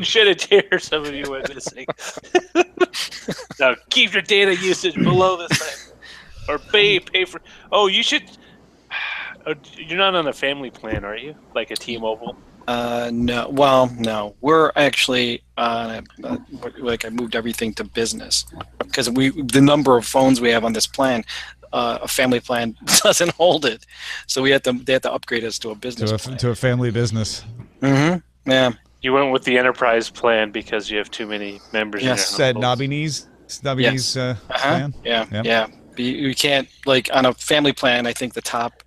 Shed a tear, some of you went missing. Now keep your data usage below this thing, or pay for. Oh, you should. Oh, you're not on a family plan, are you? Like a T-Mobile? No. Well, no. We're actually like I moved everything to business because the number of phones we have on this plan, a family plan doesn't hold it, so they had to upgrade us to a business to a family business. Mm-hmm. Yeah. You went with the enterprise plan because you have too many members. Yes. In your Said Nobby Knees plan. Yeah. Yep. Yeah. You can't, like, on a family plan. I think the top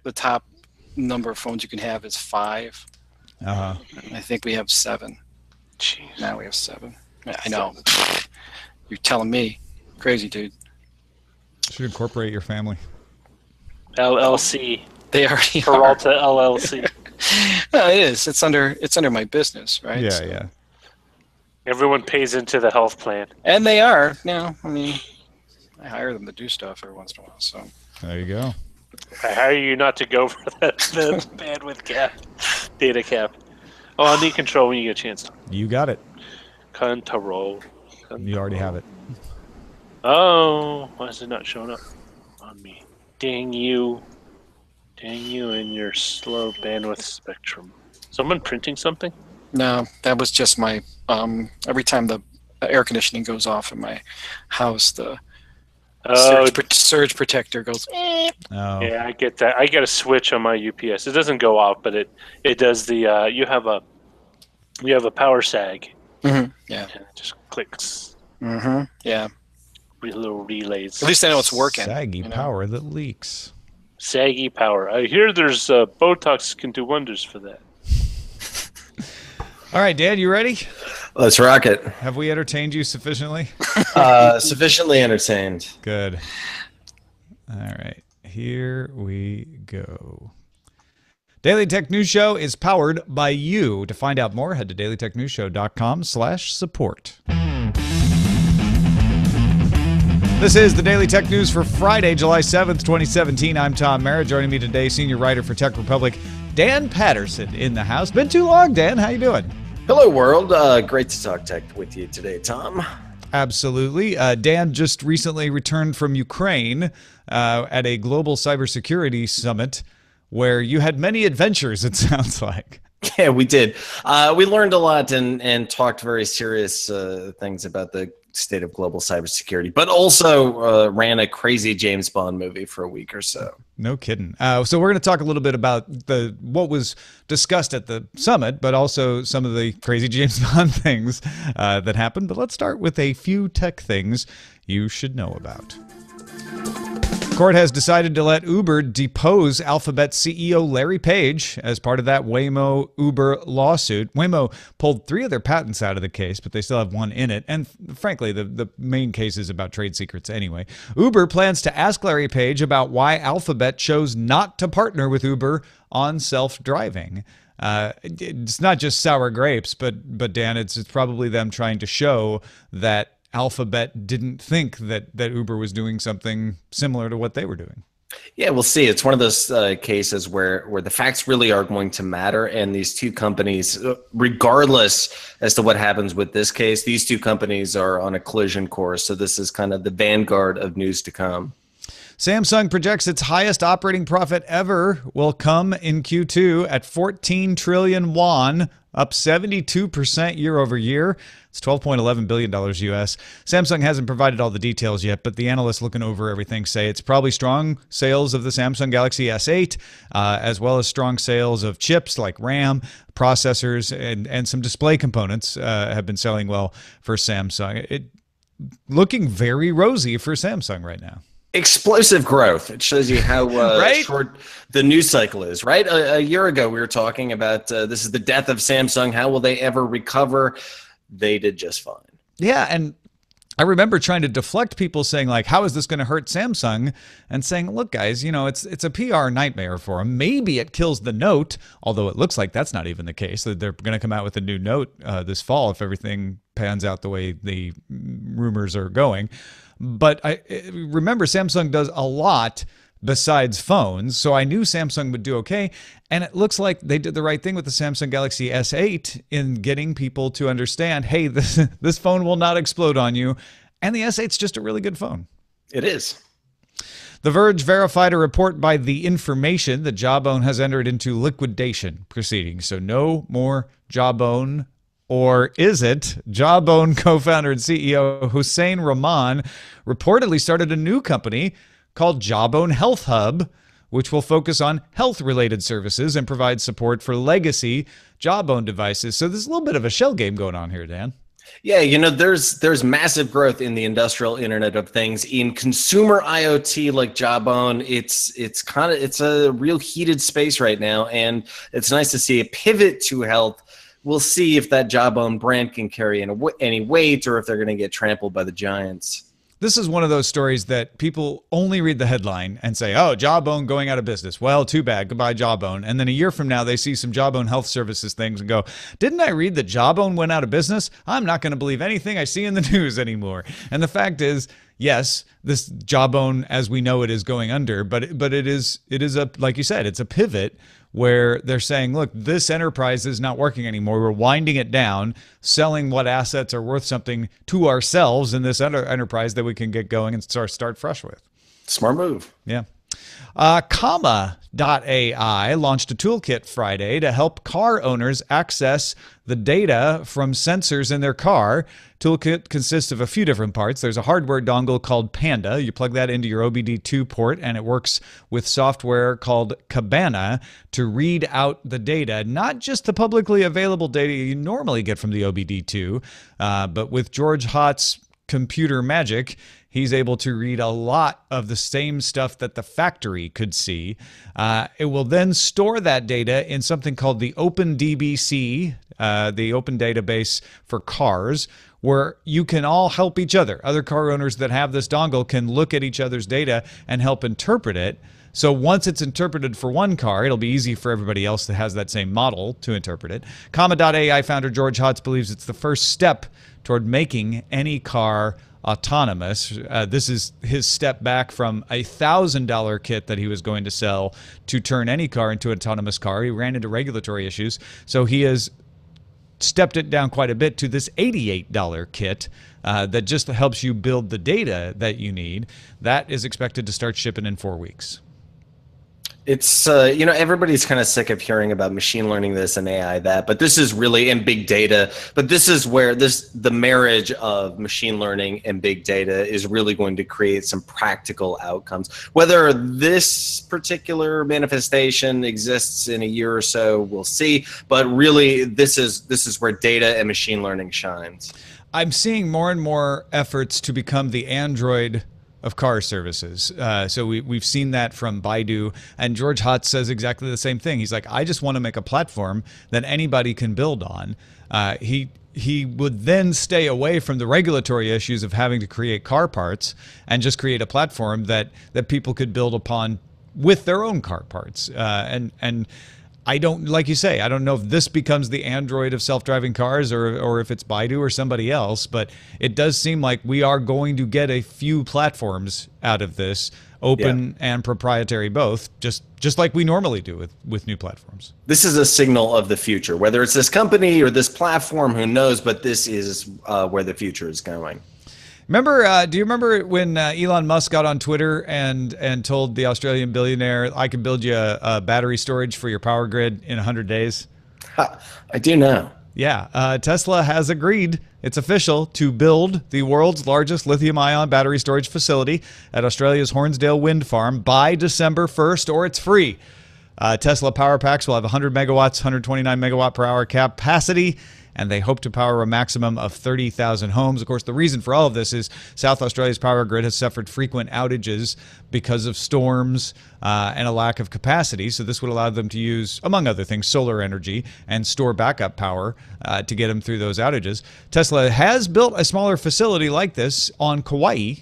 number of phones you can have is 5. I think we have 7. Jeez. Now we have 7. I know. You're telling me, crazy dude. Should incorporate your family. LLC. They already Peralta are. LLC. No, it is. It's under my business, right? Yeah, So, yeah. Everyone pays into the health plan. And they are. I mean, I hire them to do stuff every once in a while. So there you go. I hire you not to go for the bandwidth cap, data cap. Oh, I'll need control when you get a chance. You got it. Control. You already have it. Oh, why is it not showing up on me? Dang you. Dang you and your slow bandwidth spectrum. Someone printing something? no, that was just my. Every time the air conditioning goes off in my house, the surge protector goes. Oh. Yeah, I get that. I got a switch on my UPS. It doesn't go off, but it does the. You have a power sag. Mm-hmm. Yeah. And it just clicks. Mm-hmm. Yeah. Little relays. At least I know it's working. Saggy power that leaks. Saggy power. I hear there's Botox can do wonders for that. All right, Dan, you ready? Let's rock it. Have we entertained you sufficiently? Sufficiently entertained. Good. All right, here we go. Daily Tech News Show is powered by you. To find out more, head to dailytechnewsshow.com/support. This is the Daily Tech News for Friday, July 7th, 2017. I'm Tom Merritt. Joining me today, senior writer for Tech Republic, Dan Patterson in the house. Been too long, Dan. How you doing? Hello, world. Great to talk tech with you today, Tom. Absolutely. Dan just recently returned from Ukraine at a global cybersecurity summit where you had many adventures, it sounds like. Yeah, we did. We learned a lot and talked very serious things about the state of global cybersecurity, but also ran a crazy James Bond movie for a week or so. No kidding. So we're going to talk a little bit about what was discussed at the summit, but also some of the crazy James Bond things that happened. But let's start with a few tech things you should know about. Court has decided to let Uber depose Alphabet CEO Larry Page as part of that Waymo-Uber lawsuit. Waymo pulled 3 of their patents out of the case, but they still have 1 in it. And frankly, the main case is about trade secrets anyway. Uber plans to ask Larry Page about why Alphabet chose not to partner with Uber on self-driving. It's not just sour grapes, but Dan, it's probably them trying to show that Alphabet didn't think that Uber was doing something similar to what they were doing. Yeah, we'll see. It's one of those cases where the facts really are going to matter, and these two companies, regardless as to what happens with this case, these two companies are on a collision course. So this is kind of the vanguard of news to come. Samsung projects its highest operating profit ever will come in Q2 at 14 trillion won, up 72% year over year. It's $12.11 billion US. Samsung hasn't provided all the details yet, but the analysts looking over everything say it's probably strong sales of the Samsung Galaxy S8, as well as strong sales of chips like RAM, processors, and some display components have been selling well for Samsung. Looking very rosy for Samsung right now. Explosive growth. It shows you how right? short the news cycle is, right? A year ago, we were talking about this is the death of Samsung. How will they ever recover? They did just fine. Yeah, and I remember trying to deflect people saying, like, how is this going to hurt Samsung? And saying, look, guys, you know, it's a PR nightmare for them. Maybe it kills the Note, although it looks like that's not even the case. They're going to come out with a new Note this fall if everything pans out the way the rumors are going. But I remember Samsung does a lot besides phones. So I knew Samsung would do okay. And it looks like they did the right thing with the Samsung Galaxy S8 in getting people to understand, hey, this phone will not explode on you. And the S8's just a really good phone. It is. The Verge verified a report by The Information that Jawbone has entered into liquidation proceedings. So no more Jawbone. Or is it? Jawbone co-founder and CEO Hossein Rahman reportedly started a new company called Jawbone Health Hub, which will focus on health-related services and provide support for legacy Jawbone devices. So there's a little bit of a shell game going on here, Dan. Yeah, you know, there's massive growth in the industrial Internet of Things. In consumer IoT like Jawbone, it's a real heated space right now, and it's nice to see a pivot to health. We'll see if that Jawbone brand can carry any weight or if they're going to get trampled by the giants. This is one of those stories that people only read the headline and say, oh, Jawbone going out of business. Well, too bad. Goodbye, Jawbone. And then a year from now, they see some Jawbone Health Services things and go, didn't I read that Jawbone went out of business? I'm not going to believe anything I see in the news anymore. And the fact is, yes, this Jawbone, as we know it, is going under, but it is a, like you said, it's a pivot where they're saying, look, this enterprise is not working anymore. We're winding it down, selling what assets are worth something to ourselves in this enterprise that we can get going and start fresh with. Smart move. Yeah. Comma.ai launched a toolkit Friday to help car owners access the data from sensors in their car. Toolkit consists of a few different parts. There's a hardware dongle called Panda. You plug that into your OBD2 port, and it works with software called Cabana to read out the data, not just the publicly available data you normally get from the OBD2, but with George Hott's computer magic, he's able to read a lot of the same stuff that the factory could see. It will then store that data in something called the OpenDBC, the open database for cars, where you can all help each other. Other car owners that have this dongle can look at each other's data and help interpret it. So once it's interpreted for one car, it'll be easy for everybody else that has that same model to interpret it. Comma.ai founder George Hotz believes it's the first step toward making any car autonomous. This is his step back from a $1,000 kit that he was going to sell to turn any car into an autonomous car. He ran into regulatory issues, so he has stepped it down quite a bit to this $88 kit that just helps you build the data that you need. That is expected to start shipping in 4 weeks. It's, you know, everybody's kind of sick of hearing about machine learning this and AI that, but this is really in big data. But this is where the marriage of machine learning and big data is really going to create some practical outcomes. Whether this particular manifestation exists in a year or so, we'll see. But really, this is where data and machine learning shines. I'm seeing more and more efforts to become the Android of car services. So we've seen that from Baidu, and George Hotz says exactly the same thing. He's like, I just want to make a platform that anybody can build on. He would then stay away from the regulatory issues of having to create car parts and just create a platform that people could build upon with their own car parts. And I don't, like you say, I don't know if this becomes the Android of self-driving cars or if it's Baidu or somebody else, but it does seem like we are going to get a few platforms out of this, open and proprietary both, just like we normally do with new platforms. This is a signal of the future. Whether it's this company or this platform, who knows, but this is where the future is going. Remember, do you remember when Elon Musk got on Twitter and told the Australian billionaire, I can build you a battery storage for your power grid in 100 days? I do know. Yeah, Tesla has agreed, it's official, to build the world's largest lithium-ion battery storage facility at Australia's Hornsdale Wind Farm by December 1st, or it's free. Tesla power packs will have 100 megawatts, 129 megawatt per hour capacity, and they hope to power a maximum of 30,000 homes. Of course, the reason for all of this is South Australia's power grid has suffered frequent outages because of storms and a lack of capacity. So this would allow them to use, among other things, solar energy and store backup power to get them through those outages. Tesla has built a smaller facility like this on Kauai,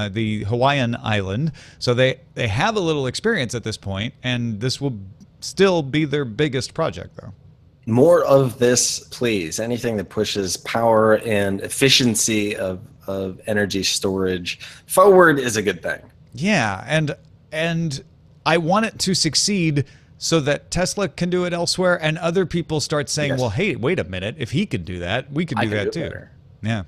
the Hawaiian island. So they have a little experience at this point, and this will still be their biggest project, though. More of this, please. Anything that pushes power and efficiency of energy storage forward is a good thing. Yeah, and I want it to succeed so that Tesla can do it elsewhere, and other people start saying, Yes. well, hey, wait a minute. If he could do that, we could I do can that do it too. better. Yeah.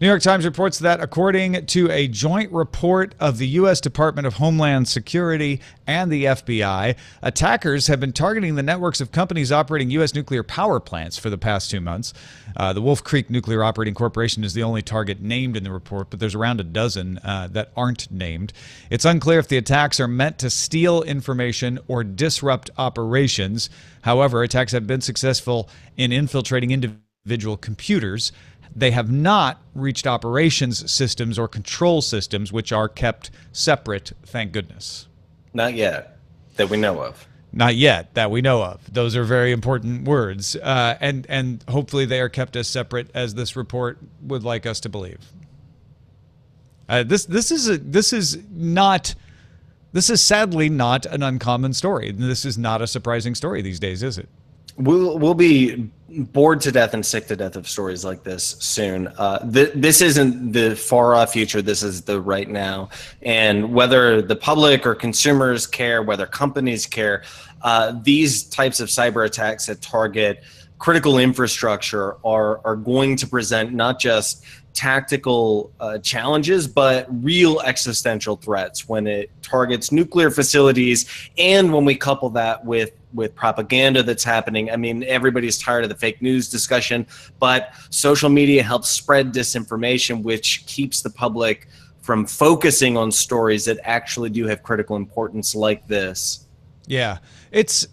New York Times reports that according to a joint report of the U.S. Department of Homeland Security and the FBI, attackers have been targeting the networks of companies operating U.S. nuclear power plants for the past 2 months. The Wolf Creek Nuclear Operating Corporation is the only target named in the report, but there's around a dozen that aren't named. It's unclear if the attacks are meant to steal information or disrupt operations. However, attacks have been successful in infiltrating individual computers. They have not reached operations systems or control systems, which are kept separate, thank goodness. Not yet, that we know of. Not yet, that we know of. Those are very important words. And hopefully they are kept as separate as this report would like us to believe. This is sadly not an uncommon story. This is not a surprising story these days, is it? We'll be bored to death and sick to death of stories like this soon. This isn't the far off future. This is the right now. And whether the public or consumers care, whether companies care, these types of cyber attacks that target critical infrastructure are going to present not just tactical challenges, but real existential threats when it targets nuclear facilities, and when we couple that with propaganda that's happening. I mean, everybody's tired of the fake news discussion, but social media helps spread disinformation, which keeps the public from focusing on stories that actually do have critical importance like this. Yeah, it's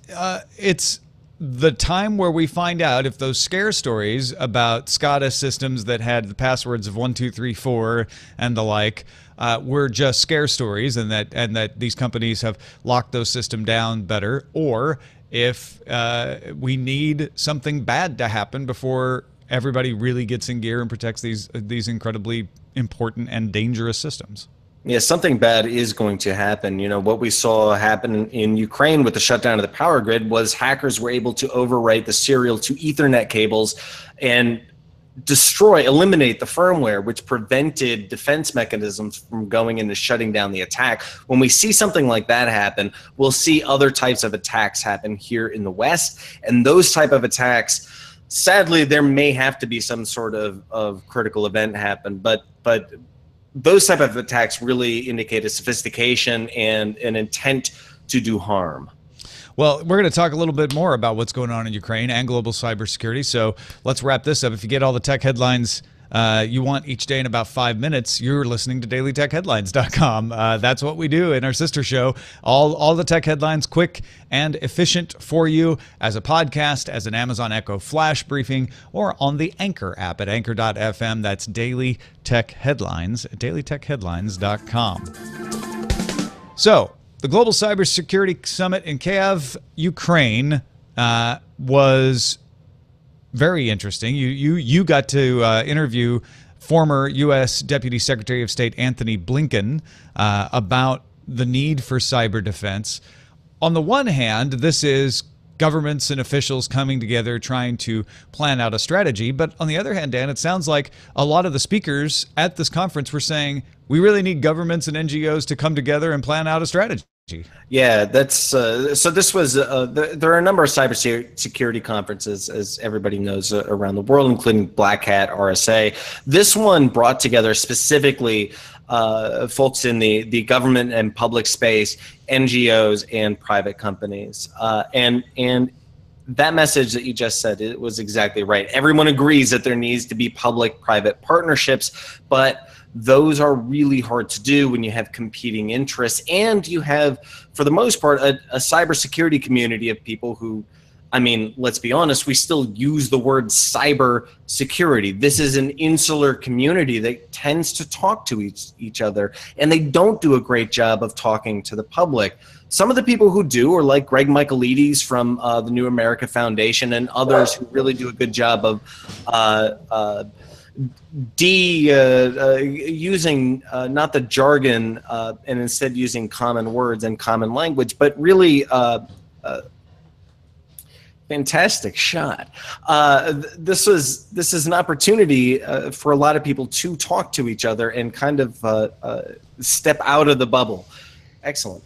the time where we find out if those scare stories about SCADA systems that had the passwords of 1, 2, 3, 4 and the like were just scare stories, and that these companies have locked those systems down better, or if we need something bad to happen before everybody really gets in gear and protects these incredibly important and dangerous systems. Yeah, something bad is going to happen. You know, what we saw happen in Ukraine with the shutdown of the power grid was hackers were able to overwrite the serial to Ethernet cables and eliminate the firmware, which prevented defense mechanisms from going into shutting down the attack. When we see something like that happen, we'll see other types of attacks happen here in the West. And those type of attacks, sadly, there may have to be some sort of critical event happen, but those type of attacks really indicate a sophistication and an intent to do harm. Well, we're going to talk a little bit more about what's going on in Ukraine and global cybersecurity. So let's wrap this up. If you get all the tech headlines you want each day in about 5 minutes, you're listening to dailytechheadlines.com. That's what we do in our sister show. All the tech headlines, quick and efficient for you as a podcast, as an Amazon Echo flash briefing, or on the Anchor app at anchor.fm. That's Daily Tech Headlines at dailytechheadlines.com. So, the Global Cybersecurity Summit in Kiev, Ukraine, was very interesting. You got to interview former U.S. Deputy Secretary of State Anthony Blinken about the need for cyber defense. On the one hand, this is governments and officials coming together trying to plan out a strategy. But on the other hand, Dan, it sounds like a lot of the speakers at this conference were saying, we really need governments and NGOs to come together and plan out a strategy. Yeah, that's so this was there are a number of cybersecurity conferences, as everybody knows, around the world, including Black Hat, RSA. This one brought together specifically folks in the government and public space, NGOs, and private companies. And that message that you just said, it was exactly right. Everyone agrees that there needs to be public-private partnerships, but those are really hard to do when you have competing interests, and you have, for the most part, a cybersecurity community of people who, I mean, let's be honest, we still use the word cyber security. This is an insular community that tends to talk to each other, and they don't do a great job of talking to the public. Some of the people who do are like Greg Michaelides from the New America Foundation and others who really do a good job of using not the jargon and instead using common words and common language, but really fantastic shot. This is an opportunity for a lot of people to talk to each other and kind of step out of the bubble. Excellent.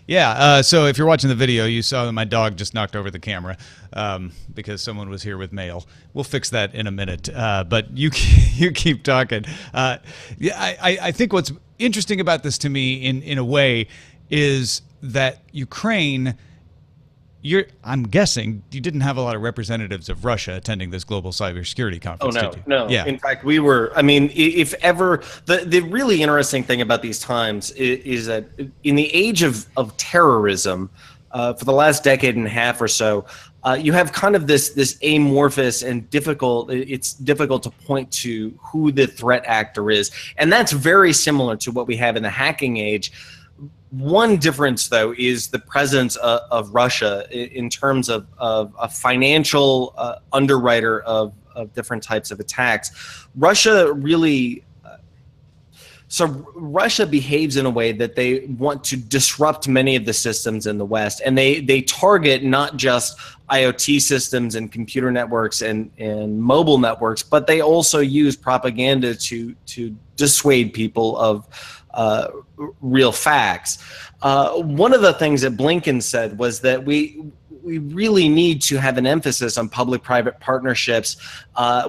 Yeah, so if you're watching the video, you saw that my dog just knocked over the camera because someone was here with mail. We'll fix that in a minute, but you keep talking. Yeah, I think what's interesting about this to me, in a way, is that Ukraine. I'm guessing you didn't have a lot of representatives of Russia attending this global cybersecurity conference, Oh, no, did you? no. Yeah. In fact, we were, I mean, if ever, the really interesting thing about these times is that in the age of terrorism, for the last decade and a half or so, you have kind of this amorphous and it's difficult to point to who the threat actor is. And that's very similar to what we have in the hacking age. One difference, though, is the presence of Russia in terms of a financial underwriter of different types of attacks. Russia really, so Russia behaves in a way that they want to disrupt many of the systems in the West, and they target not just IoT systems and computer networks and mobile networks, but they also use propaganda to dissuade people of real facts. One of the things that Blinken said was that we really need to have an emphasis on public-private partnerships.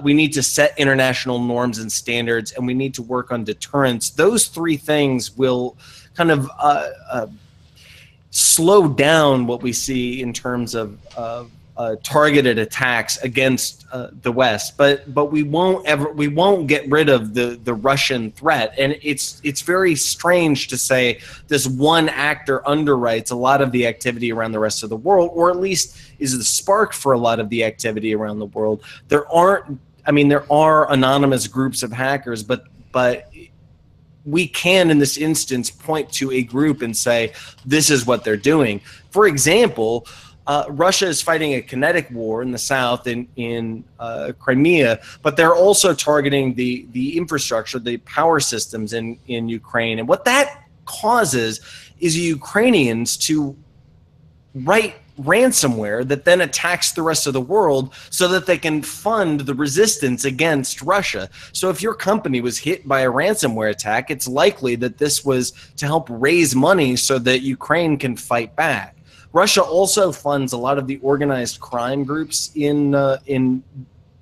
We need to set international norms and standards, and we need to work on deterrence. Those three things will kind of slow down what we see in terms of targeted attacks against the West, but we won't get rid of the Russian threat. And it's very strange to say this one actor underwrites a lot of the activity around the rest of the world, or at least is the spark for a lot of the activity around the world. There are anonymous groups of hackers, but we can, in this instance, point to a group and say, this is what they're doing. For example, Russia is fighting a kinetic war in the south in Crimea, but they're also targeting the infrastructure, the power systems in Ukraine. And what that causes is Ukrainians to write ransomware that then attacks the rest of the world so that they can fund the resistance against Russia. So if your company was hit by a ransomware attack, it's likely that this was to help raise money so that Ukraine can fight back. Russia also funds a lot of the organized crime groups in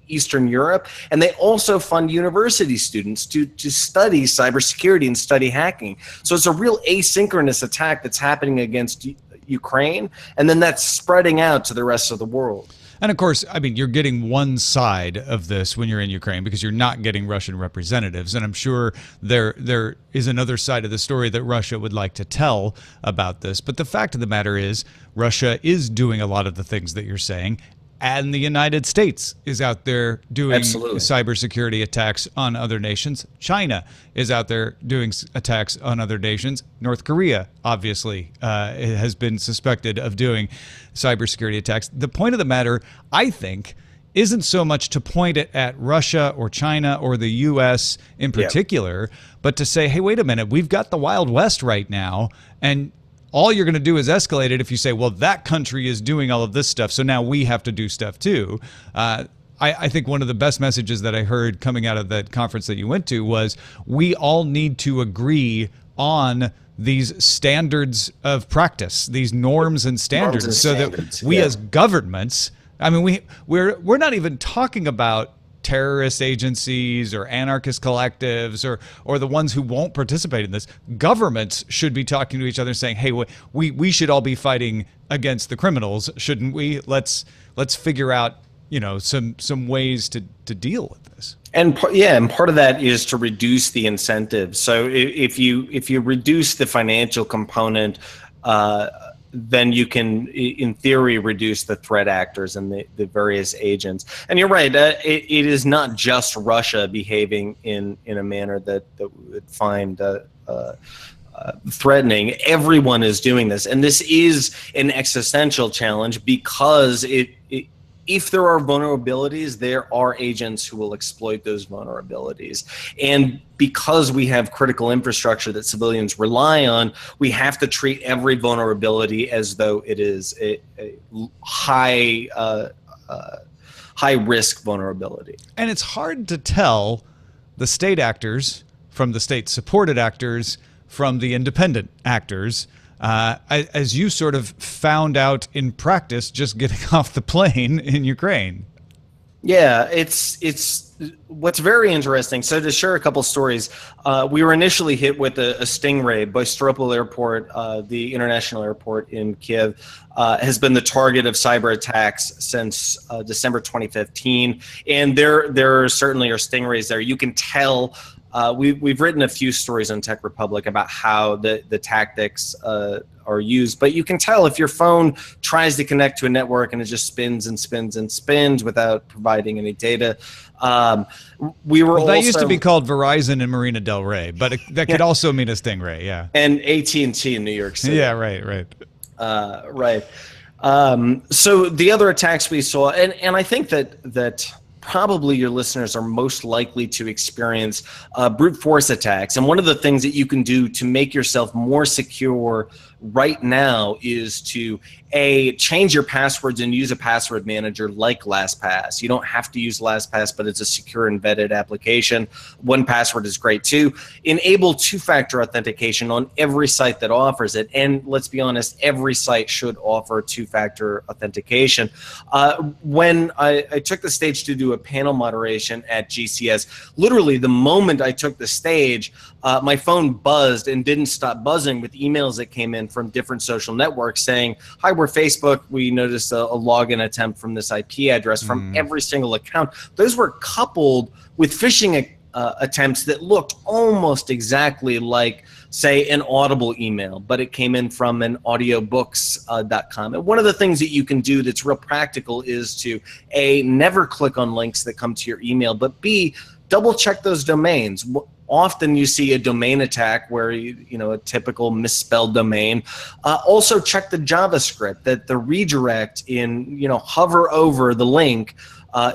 Eastern Europe, and they also fund university students to study cybersecurity and study hacking. So it's a real asynchronous attack that's happening against Ukraine, and then that's spreading out to the rest of the world. And of course, I mean, you're getting one side of this when you're in Ukraine because you're not getting Russian representatives. And I'm sure there is another side of the story that Russia would like to tell about this. But the fact of the matter is, Russia is doing a lot of the things that you're saying. And the United States is out there doing cybersecurity attacks on other nations. China is out there doing attacks on other nations. North Korea, obviously, has been suspected of doing cybersecurity attacks. The point of the matter, I think, isn't so much to point it at Russia or China or the U.S. in particular, but to say, hey, wait a minute, we've got the Wild West right now, and all you're going to do is escalate it if you say, well, that country is doing all of this stuff, so now we have to do stuff too. I think one of the best messages that I heard coming out of that conference that you went to was we all need to agree on these standards of practice, these norms and standards, so that we as governments, I mean, we're not even talking about terrorist agencies or anarchist collectives or the ones who won't participate in this. Governments should be talking to each other saying, hey, we should all be fighting against the criminals, shouldn't we? Let's figure out, you know, some ways to deal with this. And part of that is to reduce the incentives. So if you reduce the financial component, then you can, in theory, reduce the threat actors and the various agents. And you're right, it is not just Russia behaving in a manner that we would find threatening. Everyone is doing this. And this is an existential challenge because if there are vulnerabilities, there are agents who will exploit those vulnerabilities. And because we have critical infrastructure that civilians rely on, we have to treat every vulnerability as though it is a high risk vulnerability. And it's hard to tell the state actors from the state supported actors from the independent actors. as you sort of found out in practice just getting off the plane in Ukraine. Yeah, it's what's very interesting. So to share a couple stories, we were initially hit with a stingray. Boystropol Airport, the international airport in Kiev, has been the target of cyber attacks since December 2015, and there certainly are stingrays there. You can tell. We've written a few stories on Tech Republic about how the tactics are used, but you can tell if your phone tries to connect to a network and it just spins and spins and spins without providing any data. We were that used to be called Verizon in Marina Del Rey, but that could also mean a stingray, yeah. And AT&T in New York City. Yeah, right. Right. So the other attacks we saw, and I think that probably your listeners are most likely to experience brute force attacks. And one of the things that you can do to make yourself more secure right now is to change your passwords and use a password manager like LastPass. You don't have to use LastPass, but it's a secure and vetted application. 1Password is great too. Enable two-factor authentication on every site that offers it. And let's be honest, every site should offer two-factor authentication. When I took the stage to do a panel moderation at GCS, literally the moment I took the stage, my phone buzzed and didn't stop buzzing with emails that came in from different social networks saying, "Hi, we're Facebook. We noticed a login attempt from this IP address," from every single account. Those were coupled with phishing attempts that looked almost exactly like, say, an Audible email, but it came in from an audiobooks.com. And one of the things that you can do that's real practical is to A, never click on links that come to your email, but B, double check those domains. Often you see a domain attack where a typical misspelled domain. Also check the JavaScript, that the redirect hover over the link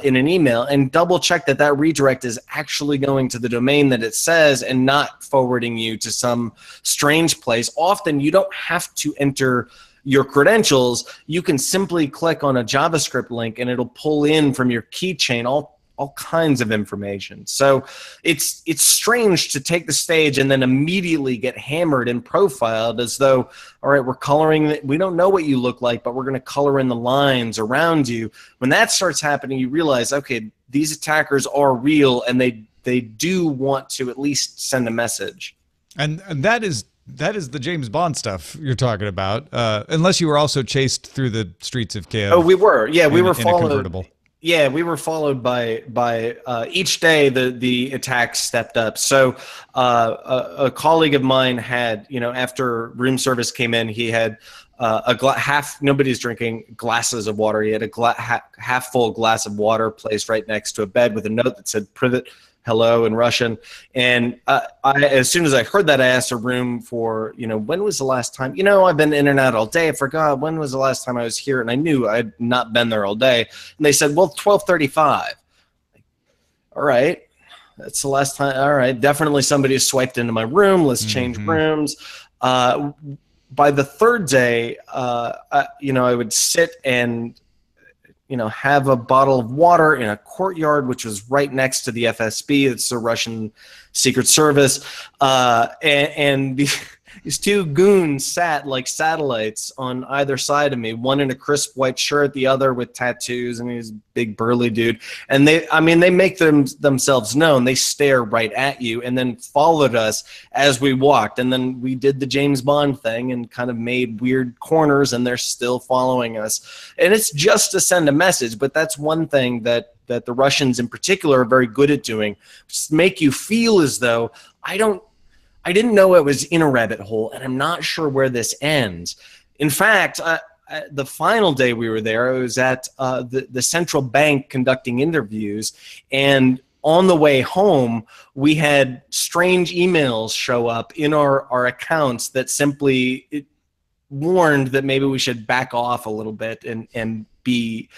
in an email and double check that redirect is actually going to the domain that it says and not forwarding you to some strange place. Often you don't have to enter your credentials. You can simply click on a JavaScript link and it'll pull in from your keychain all kinds of information. So it's strange to take the stage and then immediately get hammered and profiled as though, all right, we're coloring, we don't know what you look like, but we're going to color in the lines around you. When that starts happening, you realize, okay, these attackers are real and they do want to at least send a message. And that is the James Bond stuff you're talking about, unless you were also chased through the streets of Kiev. Oh, we were. Yeah, we were followed. In a convertible. Yeah, we were followed by each day the attacks stepped up. So a colleague of mine had, after room service came in, he had nobody's drinking glasses of water. He had a half full glass of water placed right next to a bed with a note that said "Privet hello" in Russian. And as soon as I heard that, I asked a room for, when was the last time? I've been in and out all day. I forgot when was the last time I was here, and I knew I'd not been there all day. And they said, well, 12:35. All right, that's the last time. All right, definitely somebody has swiped into my room. Let's change rooms. By the third day, I would sit and have a bottle of water in a courtyard, which was right next to the FSB. It's the Russian Secret Service. And these two goons sat like satellites on either side of me, one in a crisp white shirt, the other with tattoos, and he's a big burly dude. And they make themselves known. They stare right at you and then followed us as we walked. And then we did the James Bond thing and kind of made weird corners, and they're still following us. And it's just to send a message, but that's one thing that the Russians in particular are very good at doing, just make you feel as though I didn't know I was in a rabbit hole, and I'm not sure where this ends. In fact, the final day we were there, I was at the central bank conducting interviews, and on the way home, we had strange emails show up in our accounts that simply warned that maybe we should back off a little bit and be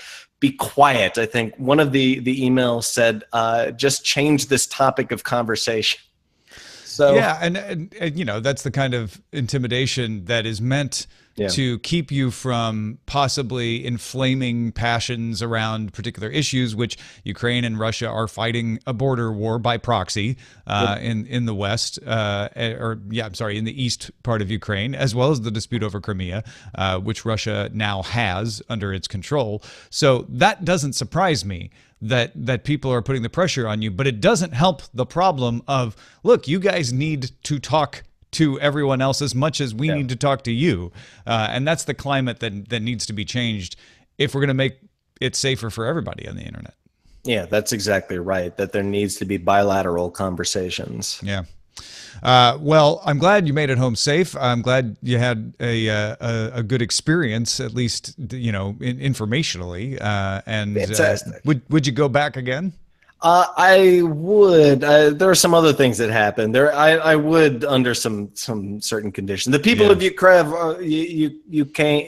quiet. I think one of the emails said, just change this topic of conversation. So, yeah, and that's the kind of intimidation that is meant to keep you from possibly inflaming passions around particular issues, which Ukraine and Russia are fighting a border war by proxy in the West, in the east part of Ukraine, as well as the dispute over Crimea, which Russia now has under its control. So that doesn't surprise me that people are putting the pressure on you, but it doesn't help the problem of, look, you guys need to talk to everyone else as much as we need to talk to you. And that's the climate that needs to be changed if we're going to make it safer for everybody on the internet. Yeah, that's exactly right, that there needs to be bilateral conversations. Yeah. Well, I'm glad you made it home safe. I'm glad you had a good experience, at least, informationally. And fantastic. Would you go back again? I would. There are some other things that happened there. I would, under some certain conditions. The people of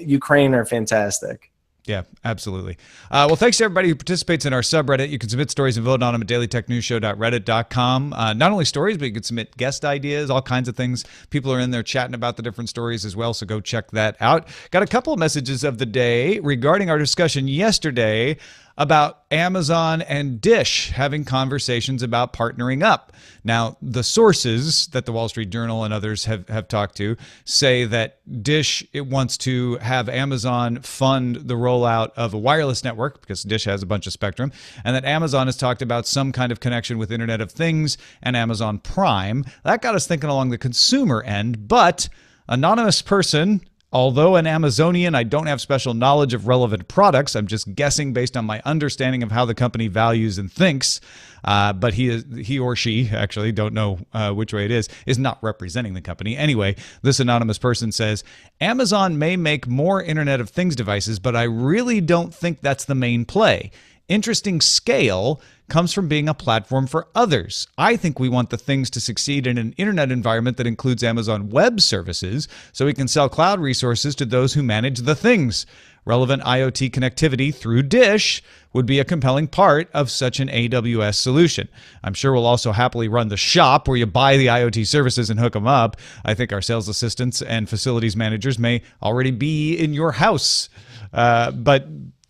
Ukraine are fantastic. Yeah, absolutely. Well, thanks to everybody who participates in our subreddit. You can submit stories and vote on them at dailytechnewsshow.reddit.com. Not only stories, but you can submit guest ideas, all kinds of things. People are in there chatting about the different stories as well, so go check that out. Got a couple of messages of the day regarding our discussion yesterday about Amazon and Dish having conversations about partnering up. Now, the sources that the Wall Street Journal and others have talked to say that Dish wants to have Amazon fund the rollout of a wireless network, because Dish has a bunch of spectrum, and that Amazon has talked about some kind of connection with Internet of Things and Amazon Prime. That got us thinking along the consumer end, but anonymous person, although an Amazonian, I don't have special knowledge of relevant products. I'm just guessing based on my understanding of how the company values and thinks. But he or she, actually, don't know which way it is not representing the company. Anyway, this anonymous person says, Amazon may make more Internet of Things devices, but I really don't think that's the main play. Interesting scale comes from being a platform for others. I think we want the things to succeed in an internet environment that includes Amazon Web Services, so we can sell cloud resources to those who manage the things. Relevant IoT connectivity through Dish would be a compelling part of such an AWS solution. I'm sure we'll also happily run the shop where you buy the IoT services and hook them up. I think our sales assistants and facilities managers may already be in your house.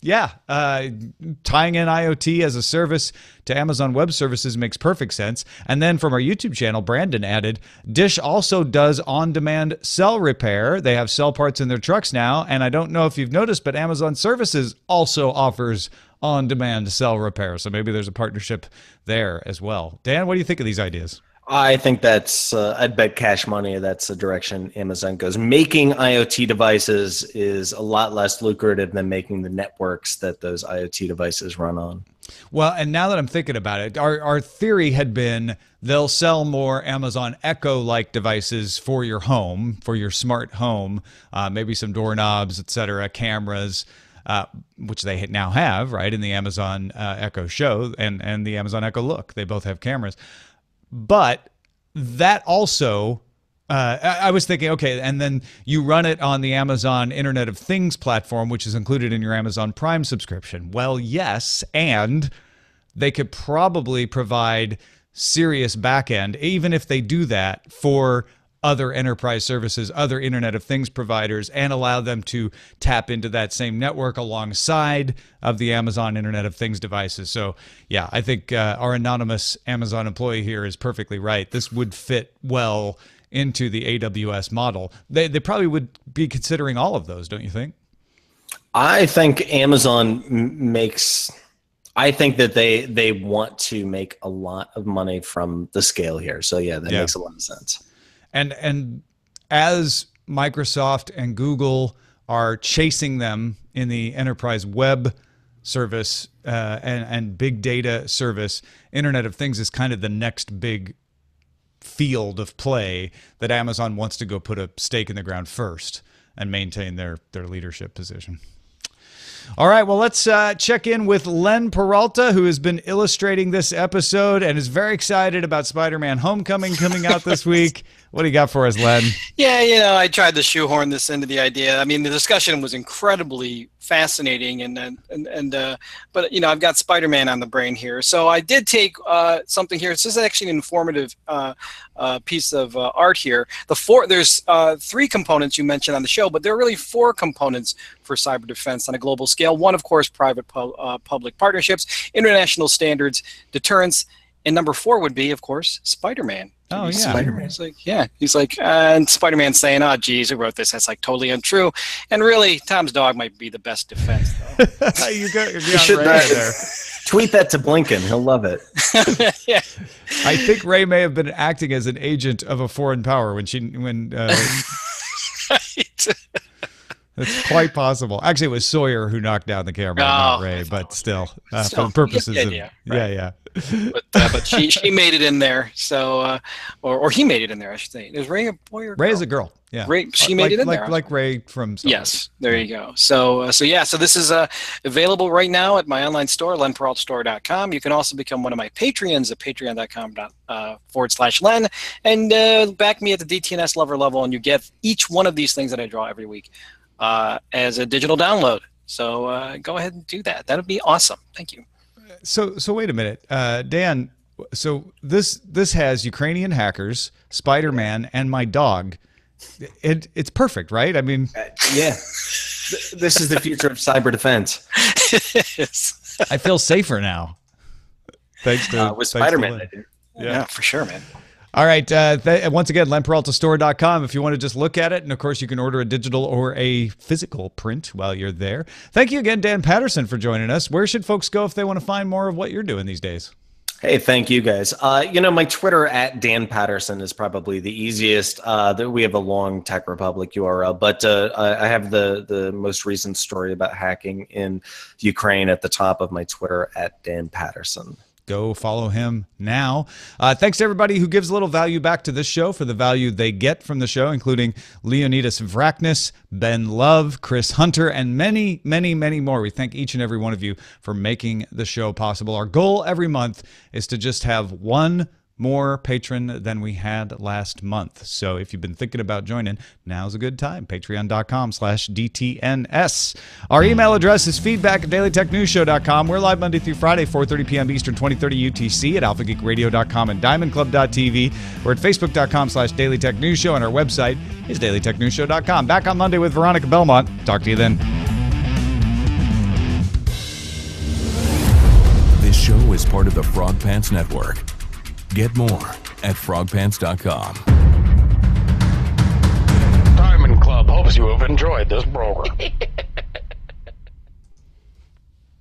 Yeah, tying in IoT as a service to Amazon Web Services makes perfect sense. And then from our YouTube channel, Brandon added, Dish also does on-demand cell repair. They have cell parts in their trucks now. And I don't know if you've noticed, but Amazon Services also offers on-demand cell repair. So maybe there's a partnership there as well. Dan, what do you think of these ideas? I think that's, I'd bet cash money that's the direction Amazon goes. Making IoT devices is a lot less lucrative than making the networks that those IoT devices run on. Well, and now that I'm thinking about it, our theory had been they'll sell more Amazon Echo-like devices for your home, for your smart home, maybe some doorknobs, etc., cameras, which they now have, right, in the Amazon Echo Show and the Amazon Echo Look. They both have cameras. But that also, I was thinking, okay, and then you run it on the Amazon Internet of Things platform, which is included in your Amazon Prime subscription. Well, yes, and they could probably provide serious backend, even if they do that, for other enterprise services, other Internet of Things providers, and allow them to tap into that same network alongside of the Amazon Internet of Things devices. So yeah, I think our anonymous Amazon employee here is perfectly right. This would fit well into the AWS model. They probably would be considering all of those, don't you think? I think Amazon makes... I think that they want to make a lot of money from the scale here. So yeah, that makes a lot of sense. And as Microsoft and Google are chasing them in the enterprise web service and big data service, Internet of Things is kind of the next big field of play that Amazon wants to go put a stake in the ground first and maintain their leadership position. All right, well, let's check in with Len Peralta, who has been illustrating this episode and is very excited about Spider-Man Homecoming coming out this week. What do you got for us, Len? Yeah, I tried to shoehorn this into the idea. I mean, the discussion was incredibly fascinating, but you know, I've got Spider-Man on the brain here, so I did take something here. This is actually an informative piece of art here. There's 3 components you mentioned on the show, but there are really 4 components for cyber defense on a global scale. One, of course, private-public partnerships, international standards, deterrence, and number 4 would be, of course, Spider-Man. Oh, yeah. Spider-Man. He's like, and Spider-Man's saying, "Oh, geez, who wrote this? That's like totally untrue." And really, Tom's dog might be the best defense, though. You should there. tweet that to Blinken. He'll love it. Yeah. I think Ray may have been acting as an agent of a foreign power when Right. It's quite possible. Actually, it was Sawyer who knocked down the camera, not Ray, but still, for the purposes of right. But she made it in there, so or he made it in there, I should say. Is Ray a boy or a girl? Ray is a girl. Yeah, Ray, she made it in there, like Ray from Star Wars. Yes, there you go. So this is available right now at my online store, lenperaltastore.com. You can also become one of my Patreons at patreon.com/Len, and back me at the DTNS lover level, and you get each one of these things that I draw every week as a digital download. So go ahead and do that. That would be awesome. Thank you. So wait a minute, Dan. So this has Ukrainian hackers, Spider-Man, and my dog. It's perfect, right? I mean, yeah. This is the future of cyber defense. I feel safer now. Thanks to with Spider-Man. I do. Yeah, for sure, man. All right. Once again, lenperaltastore.com if you want to just look at it. And, of course, you can order a digital or a physical print while you're there. Thank you again, Dan Patterson, for joining us. Where should folks go if they want to find more of what you're doing these days? Hey, thank you, guys. My Twitter at Dan Patterson is probably the easiest. We have a long Tech Republic URL, but I have the most recent story about hacking in Ukraine at the top of my Twitter at Dan Patterson. Go follow him now. Thanks to everybody who gives a little value back to this show for the value they get from the show, including Leonidas Vraknis, Ben Love, Chris Hunter, and many, many, many more. We thank each and every one of you for making the show possible. Our goal every month is to just have one more patron than we had last month. So if you've been thinking about joining, now's a good time. Patreon.com/DTNS. Our email address is feedback@dailytechnewsshow.com. We're live Monday through Friday, 4:30 p.m. Eastern, 2030 UTC at alphageekradio.com and diamondclub.tv. We're at facebook.com/dailytechnewsshow, and our website is dailytechnewsshow.com. Back on Monday with Veronica Belmont. Talk to you then. This show is part of the Frog Pants Network. Get more at frogpants.com. Diamond Club hopes you have enjoyed this program.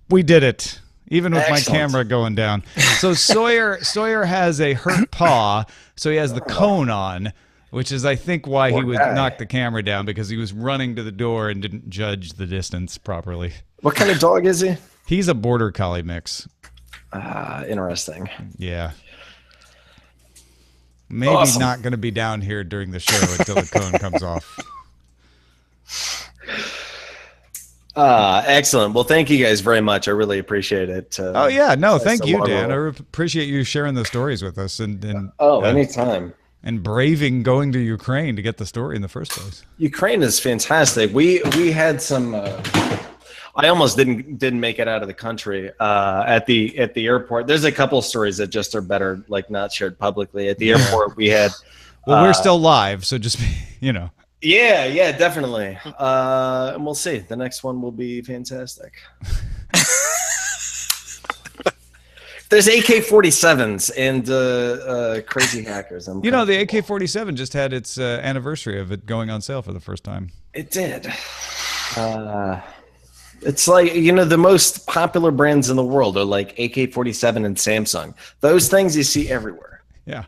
We did it, even with Excellent. my camera going down. So Sawyer has a hurt paw, so he has the cone on, which is, I think, why he was knocked the camera down, because he was running to the door and didn't judge the distance properly. What kind of dog is he? He's a border collie mix. Interesting. Yeah. Maybe Awesome. not going to be down here during the show until the cone comes off. Excellent. Well, thank you guys very much. I really appreciate it. Oh, yeah. No, thank you, Dan. I I appreciate you sharing the stories with us and anytime. and braving going to Ukraine to get the story in the first place. Ukraine is fantastic. We had some. I almost didn't make it out of the country at the airport. There's a couple stories that just are better like not shared publicly. At the airport, we had. Well, we're still live, so just Yeah, definitely. And we'll see. The next one will be fantastic. There's AK-47s and crazy hackers. The AK-47 just had its anniversary of it going on sale for the first time. It did. It's like, the most popular brands in the world are like AK-47 and Samsung. Those things you see everywhere. Yeah.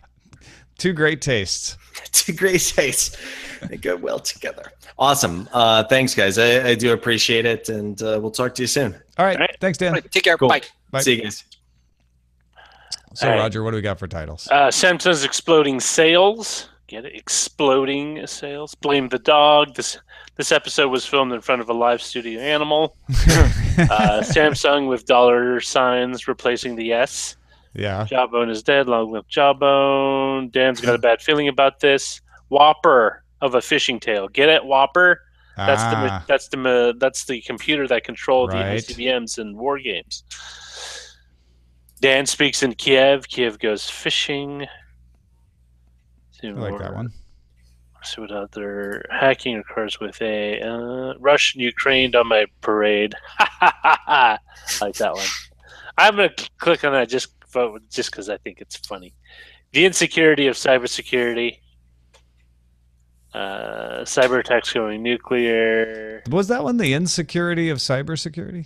Two great tastes. Two great tastes. They go well together. Awesome. Thanks, guys. I do appreciate it, and we'll talk to you soon. All right. Thanks, Dan. All right, take care. Cool. Bye. Bye. See you guys. So, All right. Roger, what do we got for titles? Samsung's exploding sales. Get it? Exploding sales. Blame the dog. This episode was filmed in front of a live studio animal. Samsung with dollar signs replacing the S. Yeah. Jawbone is dead. Long live Jawbone. Dan's got a bad feeling about this. Whopper of a fishing tail. Get it? Whopper. That's the computer that controlled the Right. ICBMs in war games. Dan speaks in Kiev. Kiev goes fishing. I like that one. See what other hacking occurs with a Russian Ukraine on my parade. I like that one. I'm gonna click on that just because I think it's funny. The insecurity of cybersecurity. Cyber attacks going nuclear. Was that one the insecurity of cybersecurity?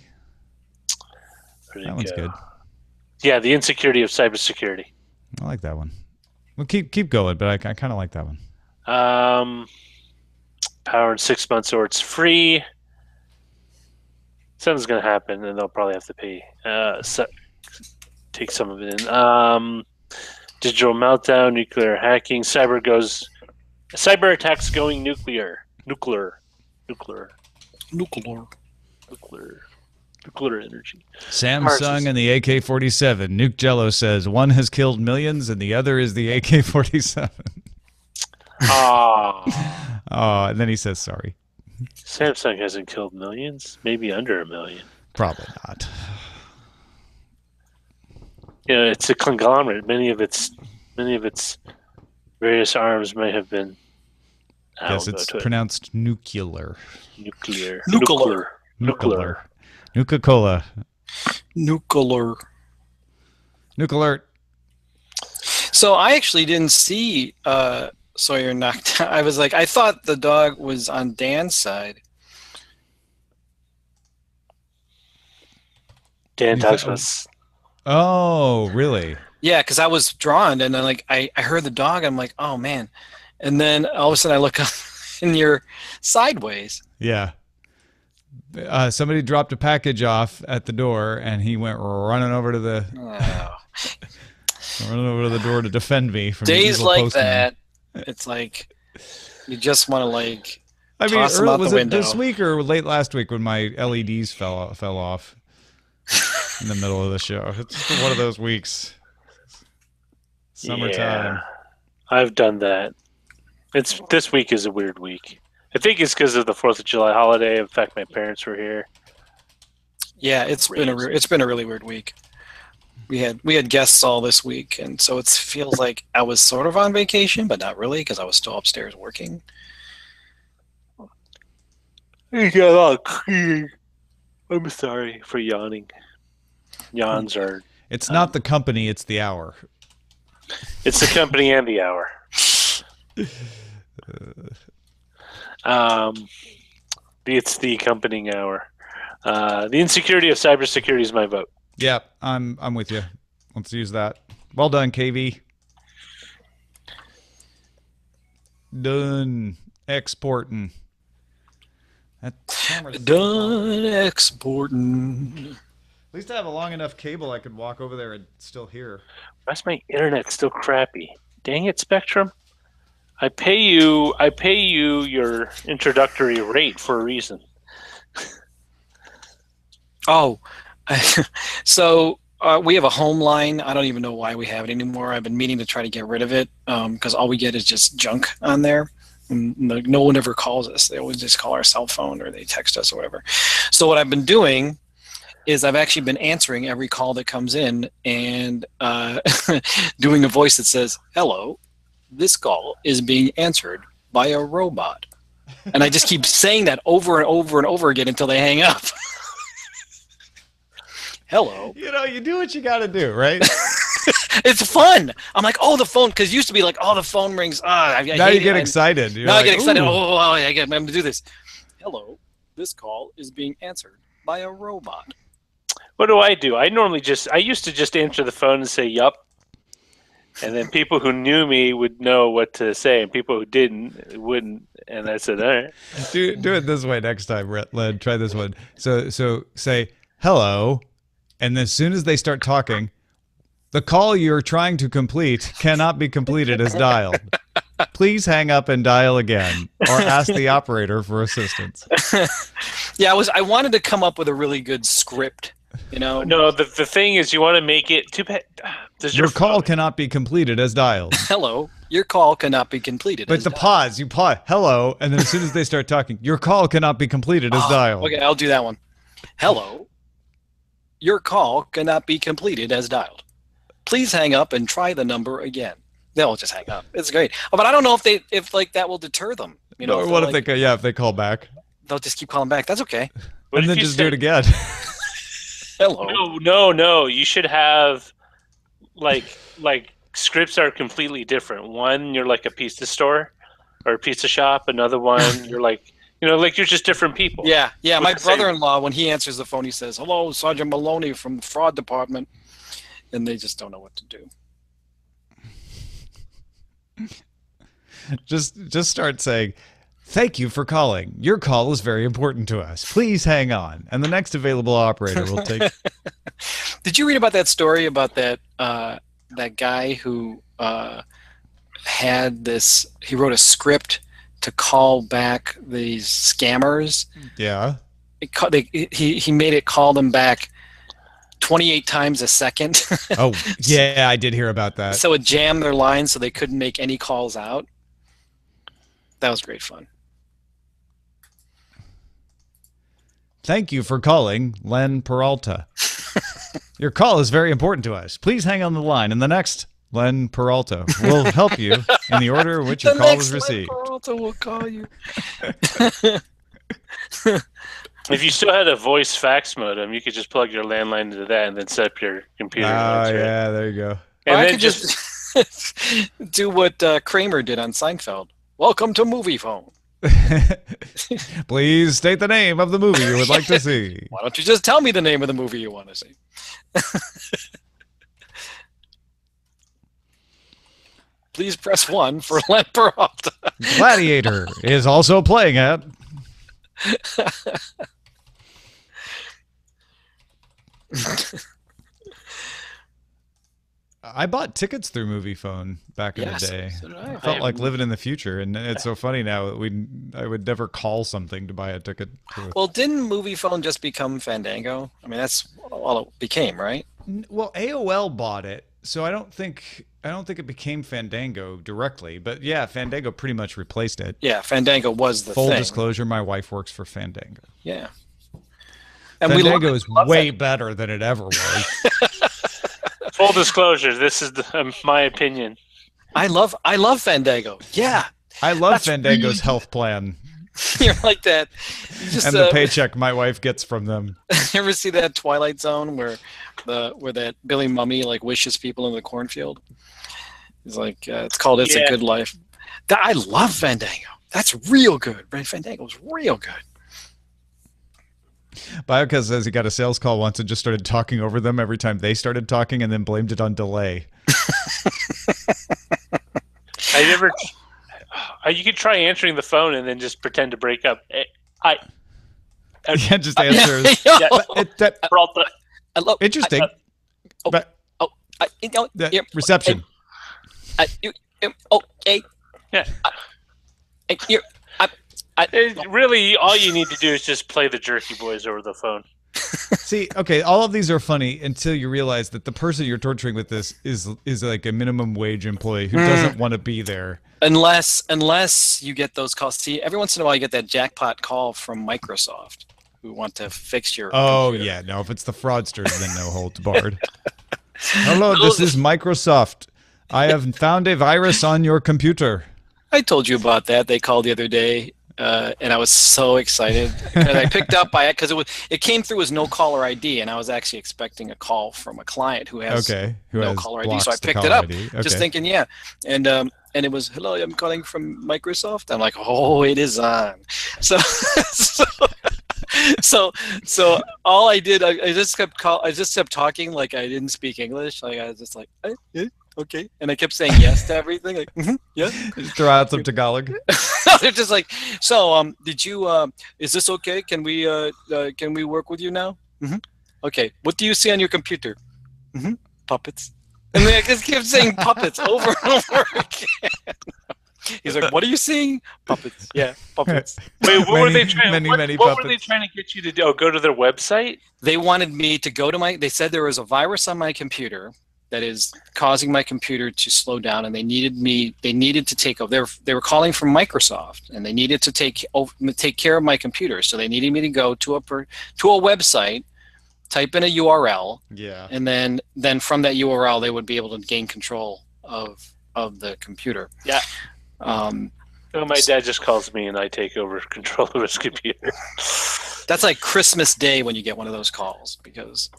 That one's good. Yeah, the insecurity of cybersecurity. I like that one. Well, keep going, but I kind of like that one. Power in 6 months or it's free. Something's gonna happen, and they'll probably have to pay. Take some of it in. Digital meltdown, nuclear hacking, cyber attacks going nuclear energy. Samsung and the AK-47. Nuke Jello says one has killed millions and the other is the AK-47. Oh, and then he says sorry. Samsung hasn't killed millions. Maybe under 1 million. Probably not. You know, it's a conglomerate. Many of its various arms may have been. Yes, it's pronounced nuclear. Nuclear. Nuka-Cola. Nuke-alert. So I actually didn't see Sawyer knocked out. I was like, I thought the dog was on Dan's side. Dan talks about. Oh, really? Yeah, because I was drawn, and then like I heard the dog. I'm like, oh man, and then all of a sudden I look up, and you're sideways. Yeah. Somebody dropped a package off at the door, and he went running over to the door to defend me from days like postman. that. It's like you just want to like. I mean, toss them out was the it window. this week or late last week when my LEDs fell off in the middle of the show? It's just one of those weeks. Summertime. Yeah, I've done that. This week is a weird week. I think it's because of the 4th of July holiday. In fact, my parents were here. Yeah, it's been a really weird week. We had guests all this week, and so it feels like I was sort of on vacation, but not really because I was still upstairs working. You got a lot of cleaning. I'm sorry for yawning. Yawns are. It's not the company; it's the hour. It's the company and the hour. It's the accompanying hour. The insecurity of cybersecurity is my vote. Yeah, I'm with you. Let's use that. Well done, KV. Done exporting. Done exporting. At least I have a long enough cable I could walk over there and still hear. Why's my internet still crappy? Dang it, Spectrum. I pay you your introductory rate for a reason. Oh, so we have a home line. I don't even know why we have it anymore. I've been meaning to try to get rid of it because all we get is just junk on there. And no one ever calls us. They always just call our cell phone or they text us or whatever. So what I've been doing is I've actually been answering every call that comes in and doing a voice that says, "Hello, this call is being answered by a robot." And I just keep saying that over and over and over again until they hang up. Hello. You know, you do what you got to do, right? It's fun. I'm like, oh, the phone, because it used to be like, oh, the phone rings. I now you get excited. You're now like, I get excited. ooh. I'm going to do this. Hello, this call is being answered by a robot. What do? I used to just answer the phone and say, yup. And then people who knew me would know what to say, and people who didn't wouldn't. And I said, all right. Do it this way next time, Len. Try this one. So say, hello, and as soon as they start talking, the call you're trying to complete cannot be completed as dialed. Please hang up and dial again, or ask the operator for assistance. Yeah, I wanted to come up with a really good script You know. No, the thing is, you want to make it too bad. Does Your call cannot be completed as dialed. Hello, your call cannot be completed. But the pause, you pause, hello, and then as soon as they start talking, your call cannot be completed as dialed. Okay, I'll do that one. Hello, your call cannot be completed as dialed. Please hang up and try the number again. They'll just hang up. It's great. Oh, but I don't know if like that will deter them. You know, what if if they call back? They'll just keep calling back. That's okay. And then just do it again. Hello. No. You should have like scripts are completely different. One, you're like a pizza store or a pizza shop. Another one, you're like, like you're just different people. Yeah. My brother-in-law, when he answers the phone, he says, "Hello, Sergeant Maloney from the fraud department," and they just don't know what to do. Just start saying, "Thank you for calling. Your call is very important to us. Please hang on." And the next available operator will take. Did you read about that story about that that guy who had this? He wrote a script to call back these scammers. Yeah. He made it call them back 28 times a second. Oh, yeah, I did hear about that. So it jammed their lines so they couldn't make any calls out. That was great fun. Thank you for calling Len Peralta. Your call is very important to us. Please hang on the line, and the next Len Peralta will help you in the order in which your call was received. Len Peralta will call you. If you still had a voice fax modem, you could just plug your landline into that and then set up your computer. Oh, yeah, there you go. And I then could just do what Kramer did on Seinfeld. Welcome to Movie Phone. Please state the name of the movie you would like to see. Why don't you just tell me the name of the movie you want to see? Please press 1 for Len Peralta. Gladiator is also playing at. I bought tickets through MoviePhone back in the day. So did I. I felt like living in the future, and it's so funny now that I would never call something to buy a ticket. Well, didn't MoviePhone just become Fandango? I mean, that's all it became, right? Well, AOL bought it, so I don't think it became Fandango directly, but yeah, Fandango pretty much replaced it. Yeah, Fandango was the Full thing. disclosure, my wife works for Fandango. Yeah. And Fandango is way it. better than it ever was. Full disclosure, this is my opinion. I love Fandango. Yeah. I love Fandango's health plan. You're like that. You just, and the paycheck my wife gets from them. You ever see that Twilight Zone where that Billy Mummy like wishes people in the cornfield? He's like, it's called "It's a Good Life." I love Fandango. That's real good. Fandango's real good. Bioka says he got a sales call once and just started talking over them every time they started talking, and then blamed it on delay. You could try answering the phone and then just pretend to break up. Yeah, just answers. Interesting. Reception. Okay. Yeah. Really, all you need to do is just play the Jerky Boys over the phone. See, okay, all of these are funny until you realize that the person you're torturing with this is like a minimum wage employee who doesn't want to be there. Unless you get those calls. See, every once in a while you get that jackpot call from Microsoft who want to fix your computer. Yeah, no, if it's the fraudsters, then no holds barred. Hello, this is Microsoft. I have found a virus on your computer. I told you about that. They called the other day. And I was so excited, and I picked up by it because it came through as no caller ID, and I was actually expecting a call from a client who has no caller ID. So I picked it up, just thinking, and it was, "Hello, I'm calling from Microsoft." I'm like, "Oh, it is on." So all I did, I just kept talking like I didn't speak English. Like I was just like, okay, and I kept saying yes to everything. Like, yeah. Just throw out some Tagalog. They're just like, so, did you? Is this okay? Can we work with you now? Okay. What do you see on your computer? Puppets. And I just kept saying puppets over and over again. He's like, "What are you seeing? Puppets. Yeah, puppets." Wait, what were they trying? Many What were they puppets. trying to get you to do? Oh, go to their website. They wanted me to go to my. They said there was a virus on my computer that is causing my computer to slow down, and they needed me. They needed to take over. They were calling from Microsoft, and they needed to take care of my computer. So they needed me to go to a website, type in a URL, Yeah. and then from that URL they would be able to gain control of the computer. Yeah. Um, Oh, my dad just calls me, and I take over control of his computer. that's like Christmas Day when you get one of those calls because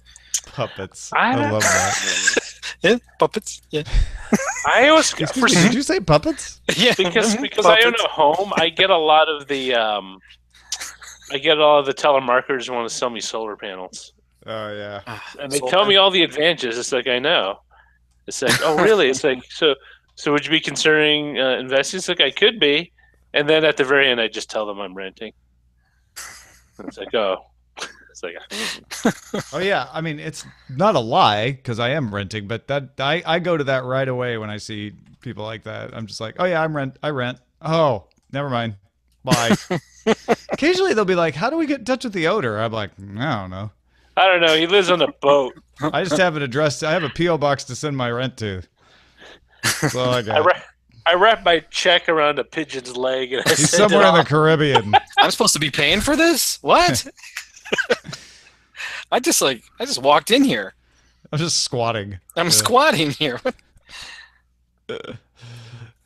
Puppets. I I love that. yeah, puppets. Yeah, I always Excuse me, did you say puppets? yeah. because I own Puppets. a home. I get a lot of the telemarketers who want to sell me solar panels, Oh yeah. and they tell me all the advantages. It's like I know. It's like, oh really? It's like so would you be considering investing? It's like I could be, and then at the very end, I just tell them I'm renting. And it's like, oh, it's like, Oh yeah. I mean, it's not a lie because I am renting, but that I go to that right away when I see people like that. I'm just like, oh yeah, I rent. Oh, never mind. Bye. Occasionally they'll be like, how do we get in touch with the owner? I'm like, I don't know. I don't know. He lives on a boat. I just have an address. I have a PO box to send my rent to. That's all I got. I wrap my check around a pigeon's leg, and I He's send it somewhere in the off. Caribbean. I'm supposed to be paying for this? What? I just walked in here. I'm just squatting. I'm squatting here.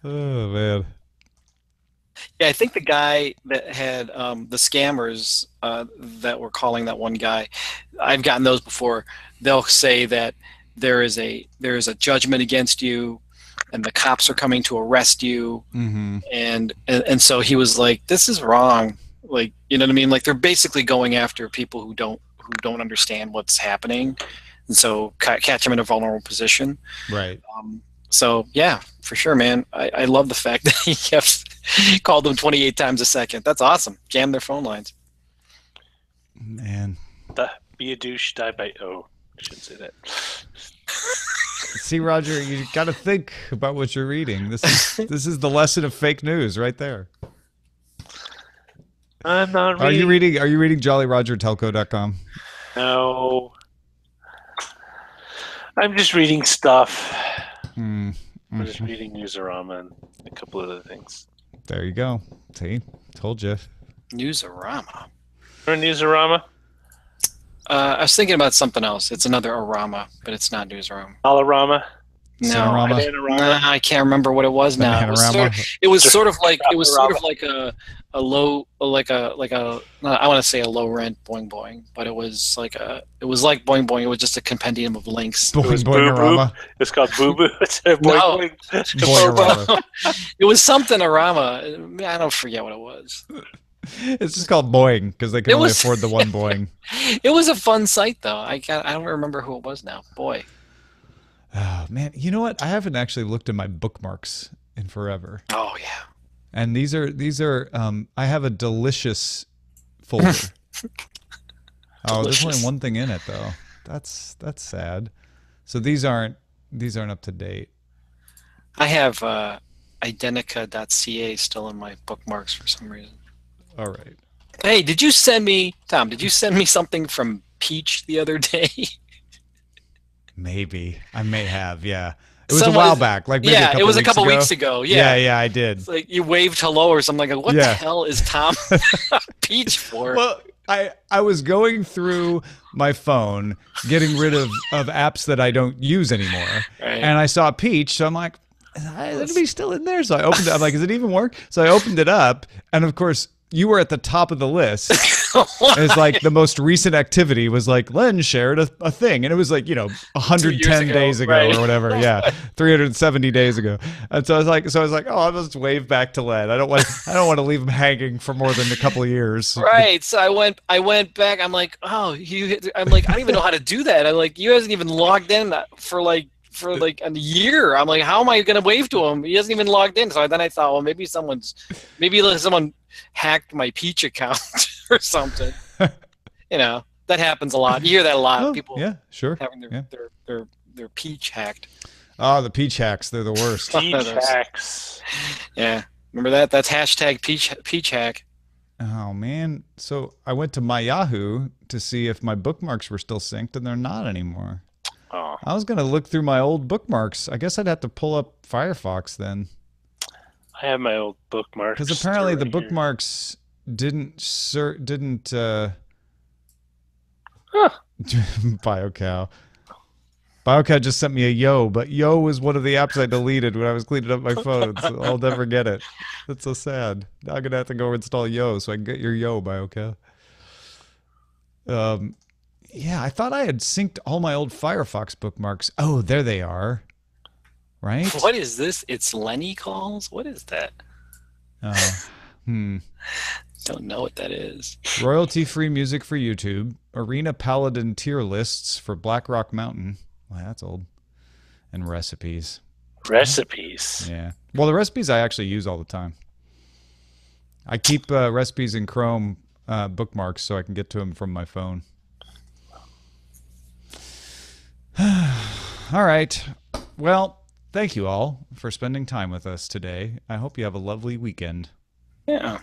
Oh man. Yeah, I think the guy that had the scammers that were calling that one guy, I've gotten those before. They'll say that there is a judgment against you, and the cops are coming to arrest you, and so he was like, "This is wrong." Like, you know what I mean? Like they're basically going after people who don't understand what's happening, and so catch them in a vulnerable position. Right. So yeah, for sure, man. I love the fact that he called them 28 times a second. That's awesome. Jam their phone lines. Man. Be a douche, die by I shouldn't say that. See, Roger, you got to think about what you're reading. This is the lesson of fake news right there. I'm not reading. Are you reading JollyRogerTelco.com? No. I'm just reading stuff. I'm just reading Newsarama and a couple other things. There you go. See, told you. Newsarama. Remember Newsarama? I was thinking about something else. It's another Arama, but it's not Newsarama. Alarama? No, Cinerama? Bananarama? I can't remember what it was now. It was sort of like a low, like a I want to say a low rent Boing Boing, but it was like Boing Boing. It was just a compendium of links. Boing Boing-arama. It's called Boo Boo. It's a No. Boing-arama. It was something Arama. I don't forget what it was. It's just called Boing because they can It only was- afford the one Boing. It was a fun site though. I don't remember who it was now. Boy. Oh, man, you know what? I haven't actually looked at my bookmarks in forever. Oh yeah. And these are I have a delicious folder. Oh, there's only Delicious. one thing in it though. That's sad. So these aren't up to date. I have Identica.ca still in my bookmarks for some reason. All right. Hey, Tom, did you send me something from Peach the other day? Maybe I may have. Yeah, it was a Someone- while back. Like maybe Yeah, it was a couple weeks ago. Yeah, Yeah. I did. It's like you waved hello or something like, what the Yeah. hell is Tom Peach for? Well, I was going through my phone, getting rid of apps that I don't use anymore, Right. and I saw Peach, so I'm like, it'll be still in there. So I opened it. I'm like, does it even work? So I opened it up, and of course, you were at the top of the list. It's like the most recent activity was like Len shared a thing, and it was like 110 ago, days ago right. or whatever. Yeah, 370 days ago. And so I was like, oh, I'll just wave back to Len. I don't want to leave him hanging for more than a couple of years. Right. So I went back. I'm like, oh, I'm like, I don't even know how to do that. I'm like, you hasn't even logged in for like a year. I'm like, how am I gonna wave to him? He hasn't even logged in. So then I thought, well, maybe someone hacked my Peach account or something. That happens a lot. You hear that a lot. Oh, People yeah, sure. having Yeah. their Peach hacked. Oh, the Peach hacks, they're the worst. Peach hacks. Yeah. Remember that? That's hashtag peach hack. Oh man! So I went to my Yahoo to see if my bookmarks were still synced, and they're not anymore. Oh, I was gonna look through my old bookmarks. I guess I'd have to pull up Firefox then, I have my old bookmarks. because apparently the right here. bookmarks didn't Huh. BioCow. BioCow just sent me a Yo, but Yo was one of the apps I deleted when I was cleaning up my phone, so I'll never get it. That's so sad. Now I'm gonna have to go install Yo so I can get your Yo, BioCow. Yeah, I thought I had synced all my old Firefox bookmarks. Oh, there they are. Right? What is this? It's Lenny calls? What is that? Oh, Don't know what that is. Royalty-free music for YouTube. Arena Paladin tier lists for Blackrock Mountain. Well, that's old. And recipes. Recipes. Yeah. Well, the recipes I actually use all the time. I keep recipes in Chrome bookmarks so I can get to them from my phone. All right. Well, thank you all for spending time with us today. I hope you have a lovely weekend. Yeah.